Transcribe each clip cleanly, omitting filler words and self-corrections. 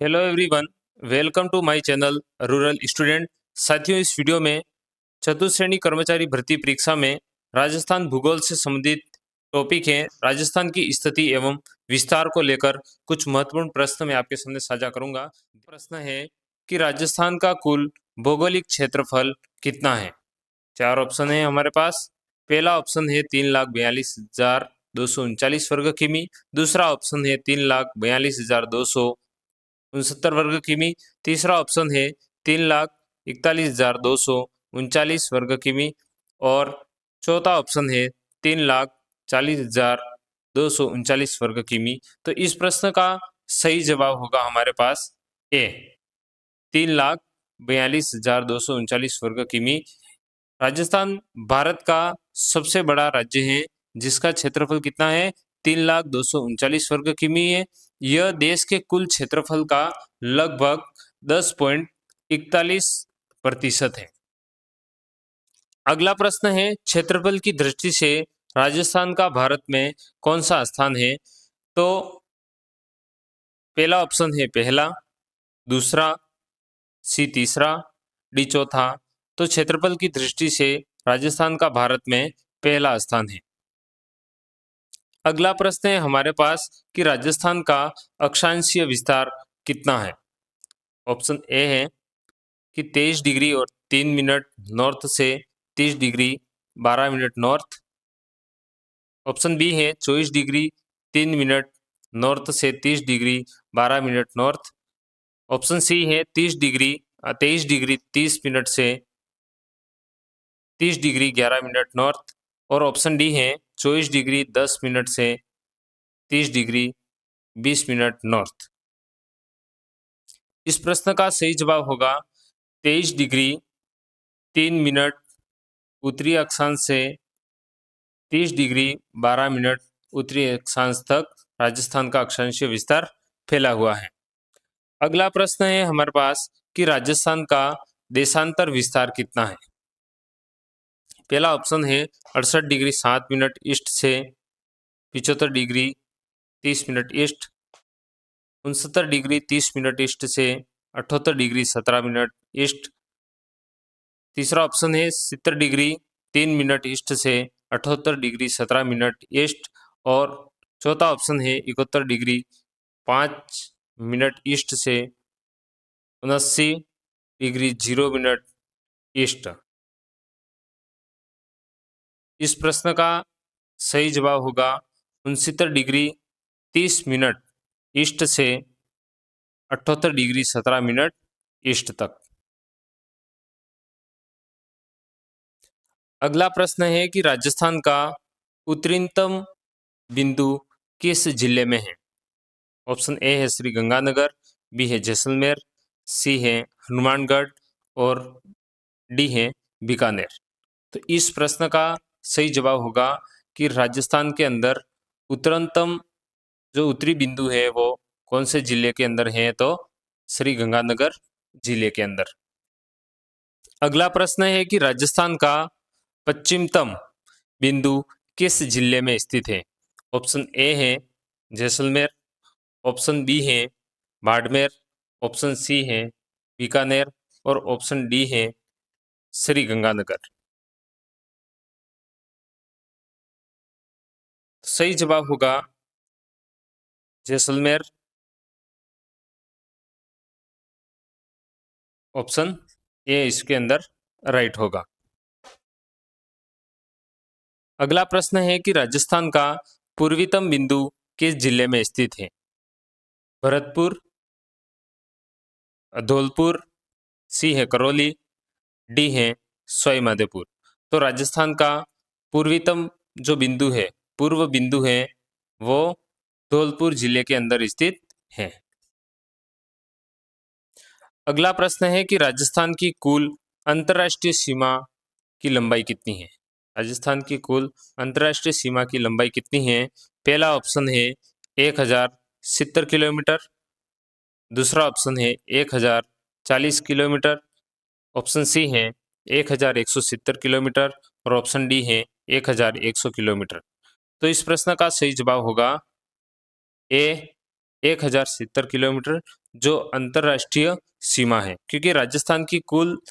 Hello everyone, welcome to my channel rural student. साथियों, इस video में चतुर्थ श्रेणी कर्मचारी भर्ती परीक्षा में राजस्थान भूगोल से संबंधित टॉपिक है। राजस्थान की स्थिति एवं विस्तार को लेकर कुछ महत्वपूर्ण प्रश्न मैं आपके सामने साझा करूंगा। प्रश्न है कि राजस्थान का कुल भौगोलिक क्षेत्रफल कितना है। चार ऑप्शन है हमारे पास। पहला ऑप्शन है 3,42,239 वर्ग किमी। दूसरा ऑप्शन है 3,42,269 वर्ग किमी। तीसरा ऑप्शन है 3,41,239 वर्ग किमी। और चौथा ऑप्शन है 3,40,239 वर्ग किमी। तो इस प्रश्न का सही जवाब होगा हमारे पास ए, 3,42,239 वर्ग किमी। राजस्थान भारत का सबसे बड़ा राज्य है जिसका क्षेत्रफल कितना है, 3,02,39 वर्ग किमी है। यह देश के कुल क्षेत्रफल का लगभग 10.41% है। अगला प्रश्न है, क्षेत्रफल की दृष्टि से राजस्थान का भारत में कौन सा स्थान है। तो पहला ऑप्शन है पहला, दूसरा, सी तीसरा, डी चौथा। तो क्षेत्रफल की दृष्टि से राजस्थान का भारत में पहला स्थान है। अगला प्रश्न है हमारे पास कि राजस्थान का अक्षांशीय विस्तार कितना है। ऑप्शन ए है कि 23 डिग्री और 3 मिनट नॉर्थ से 30 degree 12 minute north. Option B है 24 डिग्री 3 मिनट नॉर्थ से 30 degree 12 minute north. Option C है 23 डिग्री 30 मिनट से 30 डिग्री 11 मिनट नॉर्थ। और ऑप्शन डी है 24 डिग्री 10 मिनट से 30 डिग्री 20 मिनट नॉर्थ। इस प्रश्न का सही जवाब होगा 23 डिग्री 3 मिनट उत्तरी अक्षांश से 30 डिग्री 12 मिनट उत्तरी अक्षांश तक राजस्थान का अक्षांशीय विस्तार फैला हुआ है। अगला प्रश्न है हमारे पास कि राजस्थान का देशांतर विस्तार कितना है। पहला ऑप्शन है 68 डिग्री 7 मिनट ईस्ट से 75 degree 30 minute east. 69 degree 30 minute east से 78 डिग्री 17 मिनट ईस्ट। तीसरा ऑप्शन है 70 डिग्री 3 मिनट ईस्ट से 78 डिग्री 17 मिनट ईस्ट। और चौथा ऑप्शन है 71 डिग्री 5 मिनट ईस्ट से 79 डिग्री 0 मिनट ईस्ट। इस प्रश्न का सही जवाब होगा 69 डिग्री 30 मिनट ईस्ट से 78 डिग्री 17 मिनट ईस्ट तक। अगला प्रश्न है कि राजस्थान का उत्तरीतम बिंदु किस जिले में है। ऑप्शन ए है श्री गंगानगर, बी है जैसलमेर, सी है हनुमानगढ़ और डी है बीकानेर। तो इस प्रश्न का सही जवाब होगा कि राजस्थान के अंदर उत्तरतम जो उत्तरी बिंदु है वो कौन से जिले के अंदर है, तो श्री गंगानगर जिले के अंदर। अगला प्रश्न है कि राजस्थान का पश्चिमतम बिंदु किस जिले में स्थित है। ऑप्शन ए है जैसलमेर, ऑप्शन बी है बाड़मेर, ऑप्शन सी है बीकानेर और ऑप्शन डी है श्री गंगानगर। सही जवाब होगा जैसलमेर, ऑप्शन ए इसके अंदर राइट होगा। अगला प्रश्न है कि राजस्थान का पूर्वीतम बिंदु किस जिले में स्थित है। भरतपुर, धौलपुर, सी है करौली, डी है सवाई माधोपुर। तो राजस्थान का पूर्वीतम जो बिंदु है, पूर्व बिंदु है, वो धौलपुर जिले के अंदर स्थित है। अगला प्रश्न है कि राजस्थान की कुल अंतर्राष्ट्रीय सीमा की लंबाई कितनी है। राजस्थान की कुल अंतर्राष्ट्रीय सीमा की लंबाई कितनी है। पहला ऑप्शन है 1070 किलोमीटर, दूसरा ऑप्शन है 1040 किलोमीटर, ऑप्शन सी है 1170 किलोमीटर और ऑप्शन डी है 1100 किलोमीटर। तो इस प्रश्न का सही जवाब होगा ए 1070 किलोमीटर, जो अंतर्राष्ट्रीय सीमा है, क्योंकि राजस्थान की कुल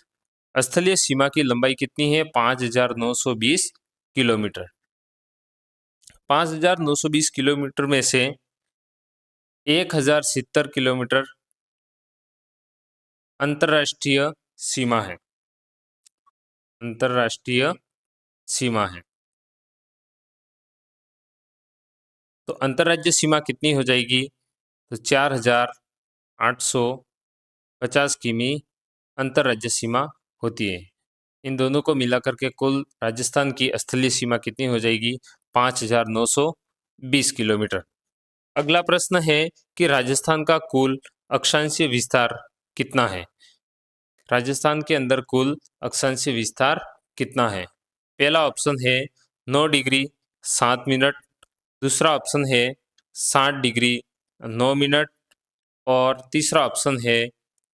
स्थलीय सीमा की लंबाई कितनी है? 5,920 किलोमीटर। 5,920 किलोमीटर में से 1,070 किलोमीटर अंतर्राष्ट्रीय सीमा है। अंतर्राष्ट्रीय सीमा है। तो अंतर्राज्यीय सीमा कितनी हो जाएगी? तो 4,850 किमी अंतर्राज्यीय सीमा होती है। इन दोनों को मिलाकर के कुल राजस्थान की स्थलीय सीमा कितनी हो जाएगी? 5,920 किलोमीटर। अगला प्रश्न है कि राजस्थान का कुल अक्षांशीय विस्तार कितना है? राजस्थान के अंदर कुल अक्षांशीय विस्तार कितना है? पहला ऑप्शन है 9 डिग्री 7 मिनट, दूसरा ऑप्शन है 60 डिग्री 9 मिनट और तीसरा ऑप्शन है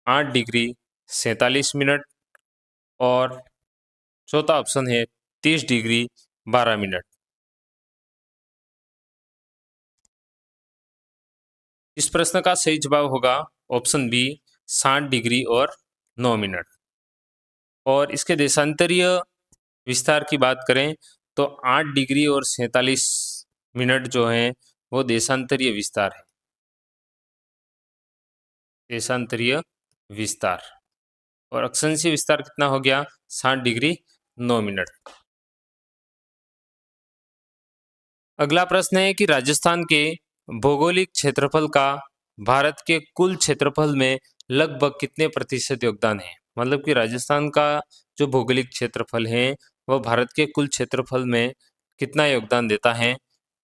8 डिग्री 47 मिनट और चौथा ऑप्शन है 30 डिग्री 12 मिनट। इस प्रश्न का सही जवाब होगा ऑप्शन बी 60 डिग्री और 9 मिनट। और इसके देशांतरीय विस्तार की बात करें तो 8 डिग्री और 47 मिनट जो हैं वो देशांतरीय विस्तार है। देशांतरीय विस्तार। और अक्षांशीय विस्तार कितना हो गया? 60 डिग्री 9 मिनट। अगला प्रश्न है कि राजस्थान के भौगोलिक क्षेत्रफल का भारत के कुल क्षेत्रफल में लगभग कितने प्रतिशत योगदान है? मतलब कि राजस्थान का जो भौगोलिक क्षेत्रफल है वह भारत के कुल क्षेत्रफल में कितना योगदान देता है?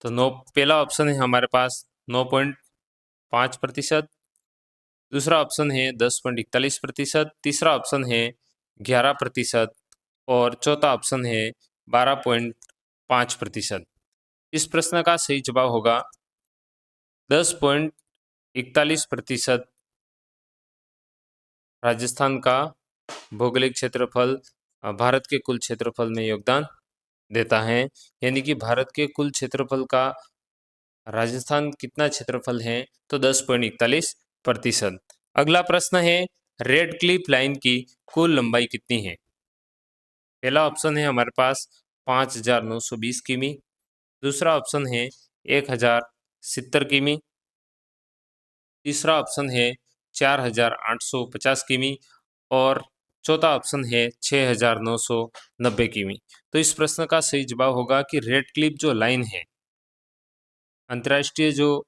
तो पहला ऑप्शन है हमारे पास 9.5%, दूसरा ऑप्शन है 10.41%, तीसरा ऑप्शन है 11% और चौथा ऑप्शन है 12.5%। इस प्रश्न का सही जवाब होगा 10.41% राजस्थान का भौगोलिक क्षेत्रफल भारत के कुल क्षेत्रफल में योगदान देता है। यानी कि भारत के कुल क्षेत्रफल का राजस्थान कितना क्षेत्रफल है? तो 10.41%। अगला प्रश्न है रेड क्लिफ लाइन की कुल लंबाई कितनी है? पहला ऑप्शन है हमारे पास 5,920 किमी, दूसरा ऑप्शन है 1,070 किमी, तीसरा ऑप्शन है 4,850 किमी और चौथा ऑप्शन है 6,990 किमी। तो इस प्रश्न का सही जवाब होगा कि रेड क्लिफ जो लाइन है, अंतर्राष्ट्रीय जो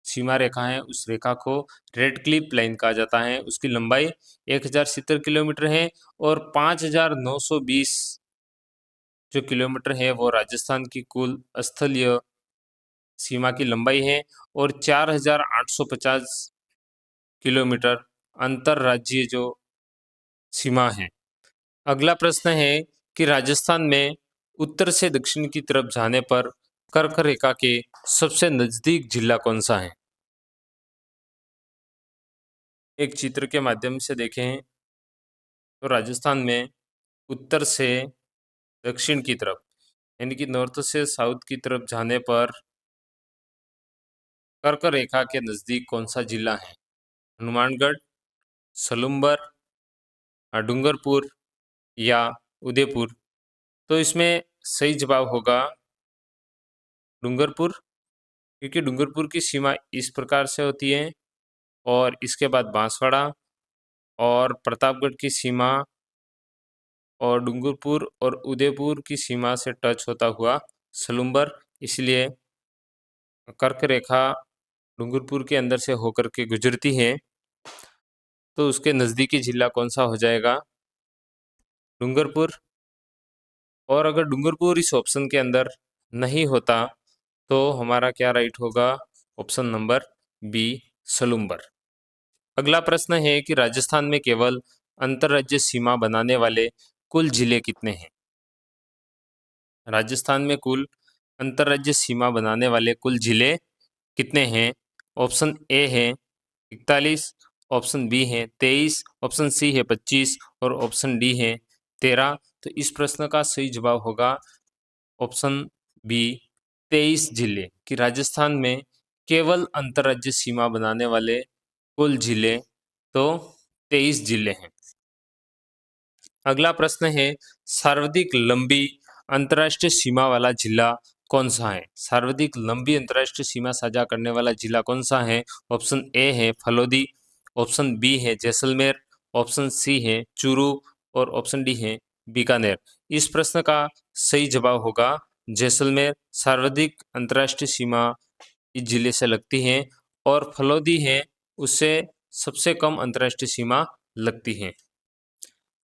सीमा रेखा है, उस रेखा को रेड क्लिफ लाइन कहा जाता है। उसकी लंबाई 1,070 किलोमीटर है और 5,920 जो किलोमीटर है वो राजस्थान की कुल स्थलीय सीमा की लंबाई है और 4,850 किलोमीटर अंतर्राज्यीय जो सीमा है। अगला प्रश्न है कि राजस्थान में उत्तर से दक्षिण की तरफ जाने पर कर्क रेखा के सबसे नजदीक जिला कौन सा है? एक चित्र के माध्यम से देखें तो राजस्थान में उत्तर से दक्षिण की तरफ यानी कि नॉर्थ से साउथ की तरफ जाने पर कर्क रेखा के नजदीक कौन सा जिला है? हनुमानगढ़, सलूम्बर, डूंगरपुर या उदयपुर। तो इसमें सही जवाब होगा डूंगरपुर, क्योंकि डूंगरपुर की सीमा इस प्रकार से होती है और इसके बाद बांसवाड़ा और प्रतापगढ़ की सीमा और डूंगरपुर और उदयपुर की सीमा से टच होता हुआ सलूम्बर, इसलिए कर्क रेखा डूंगरपुर के अंदर से होकर के गुजरती है। तो उसके नज़दीकी जिला कौन सा हो जाएगा? डूंगरपुर। और अगर डूंगरपुर इस ऑप्शन के अंदर नहीं होता तो हमारा क्या राइट होगा? Option number B Salumbar. अगला प्रश्न है कि राजस्थान में केवल अंतर्राज्यीय सीमा बनाने वाले कुल जिले कितने हैं? राजस्थान में कुल अंतर्राज्यीय सीमा बनाने वाले कुल जिले कितने हैं? ऑप्शन ए है 41, ऑप्शन बी है 23, ऑप्शन सी है 25 और ऑप्शन डी है 13। तो इस प्रश्न का सही जवाब होगा ऑप्शन बी 23 जिले, कि राजस्थान में केवल अंतर्राज्यीय सीमा बनाने वाले कुल जिले तो 23 जिले हैं। अगला प्रश्न है, सर्वाधिक लंबी अंतर्राष्ट्रीय सीमा वाला जिला कौन सा है? सर्वाधिक लंबी अंतर्राष्ट्रीय सीमा साझा करने वाला जिला कौन सा है? ऑप्शन ए है फलोदी, ऑप्शन बी है जैसलमेर, ऑप्शन सी है चूरू और ऑप्शन डी है बीकानेर। इस प्रश्न का सही जवाब होगा जैसलमेर। सर्वाधिक अंतर्राष्ट्रीय सीमा इस जिले से लगती है और फलोदी है उससे सबसे कम अंतर्राष्ट्रीय सीमा लगती है।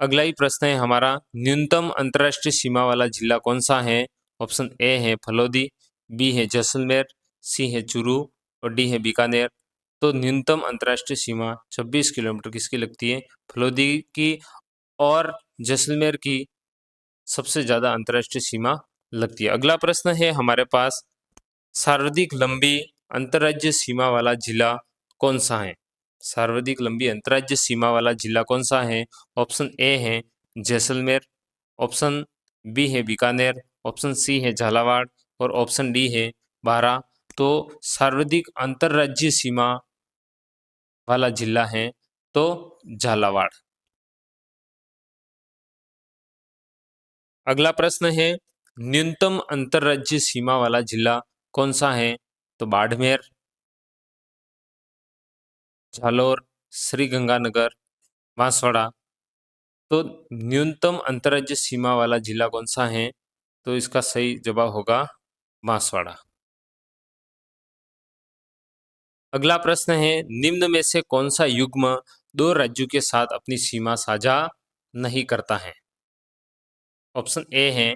अगला ही प्रश्न है हमारा, न्यूनतम अंतर्राष्ट्रीय सीमा वाला जिला कौन सा है? ऑप्शन ए है फलोदी, बी है जैसलमेर, सी है चूरू और डी है बीकानेर। तो न्यूनतम अंतर्राष्ट्रीय सीमा 26 किलोमीटर किसकी लगती है? फलोदी की। और जैसलमेर की सबसे ज़्यादा अंतर्राष्ट्रीय सीमा लगती है। अगला प्रश्न है हमारे पास, सर्वाधिक लंबी अंतर्राज्यीय सीमा वाला जिला कौन सा है? सर्वाधिक लंबी अंतर्राज्यीय सीमा वाला जिला कौन सा है? ऑप्शन ए है जैसलमेर, ऑप्शन बी है बीकानेर, ऑप्शन सी है झालावाड़ और ऑप्शन डी है बारा। तो सर्वाधिक अंतर्राज्यीय सीमा वाला जिला है तो झालावाड़। अगला प्रश्न है, न्यूनतम अंतर्राज्यीय सीमा वाला जिला कौन सा है? तो बाड़मेर, जालोर, श्रीगंगानगर, बांसवाड़ा। तो न्यूनतम अंतर्राज्यीय सीमा वाला जिला कौन सा है? तो इसका सही जवाब होगा बांसवाड़ा। अगला प्रश्न है, निम्न में से कौन सा युग्म दो राज्यों के साथ अपनी सीमा साझा नहीं करता है? ऑप्शन ए है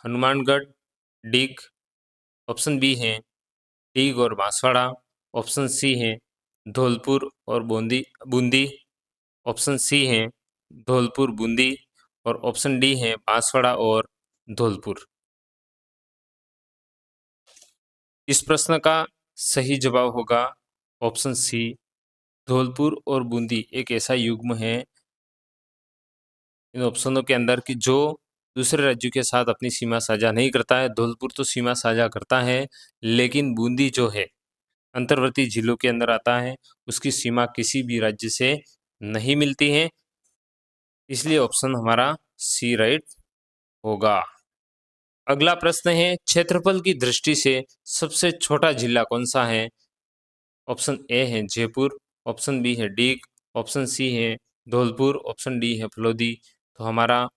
हनुमानगढ़ डीग, ऑप्शन बी है डीग और बांसवाड़ा, ऑप्शन सी है धौलपुर और बूंदी, ऑप्शन सी है धौलपुर बूंदी और ऑप्शन डी है बांसवाड़ा और धौलपुर। इस प्रश्न का सही जवाब होगा ऑप्शन सी, धौलपुर और बूंदी एक ऐसा युग्म है इन ऑप्शनों के अंदर कि जो दूसरे राज्यों के साथ अपनी सीमा साझा नहीं करता है। धौलपुर तो सीमा साझा करता है, लेकिन बूंदी जो है अंतर्वर्ती जिलों के अंदर आता है, उसकी सीमा किसी भी राज्य से नहीं मिलती है। इसलिए ऑप्शन हमारा सी राइट होगा। अगला प्रश्न है, क्षेत्रफल की दृष्टि से सबसे छोटा जिला कौन सा है? ऑप्शन ए है जयपुर, ऑप्शन बी है डीग, ऑप्शन सी है धौलपुर, ऑप्शन डी है फलोदी। तो हमारा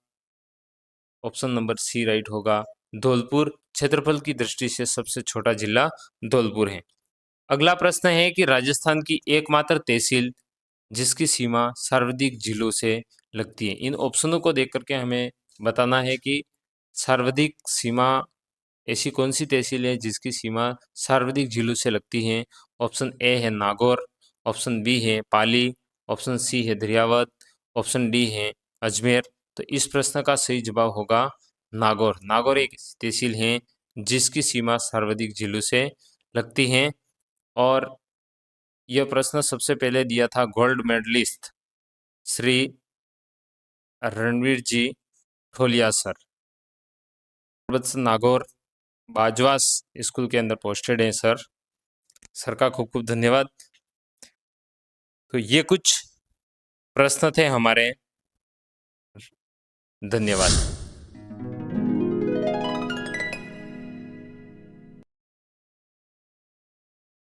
ऑप्शन नंबर सी राइट होगा, धौलपुर क्षेत्रफल की दृष्टि से सबसे छोटा जिला धौलपुर है। अगला प्रश्न है कि राजस्थान की एकमात्र तहसील जिसकी सीमा सर्वाधिक जिलों से लगती है। इन ऑप्शनों को देख करके हमें बताना है कि सर्वाधिक सीमा ऐसी कौन सी तहसील है जिसकी सीमा सर्वाधिक जिलों से लगती है। ऑप्शन ए है नागौर, ऑप्शन बी है पाली, ऑप्शन सी है दरियावत, ऑप्शन डी है अजमेर। तो इस प्रश्न का सही जवाब होगा नागौर। नागौर एक तहसील है जिसकी सीमा सर्वाधिक जिलों से लगती है। और यह प्रश्न सबसे पहले दिया था गोल्ड मेडलिस्ट श्री रणवीर जी ठोलिया सर। नागौर बाजवास स्कूल के अंदर पोस्टेड हैं सर। सर का खूब खूब धन्यवाद। तो ये कुछ प्रश्न थे हमारे। धन्यवाद।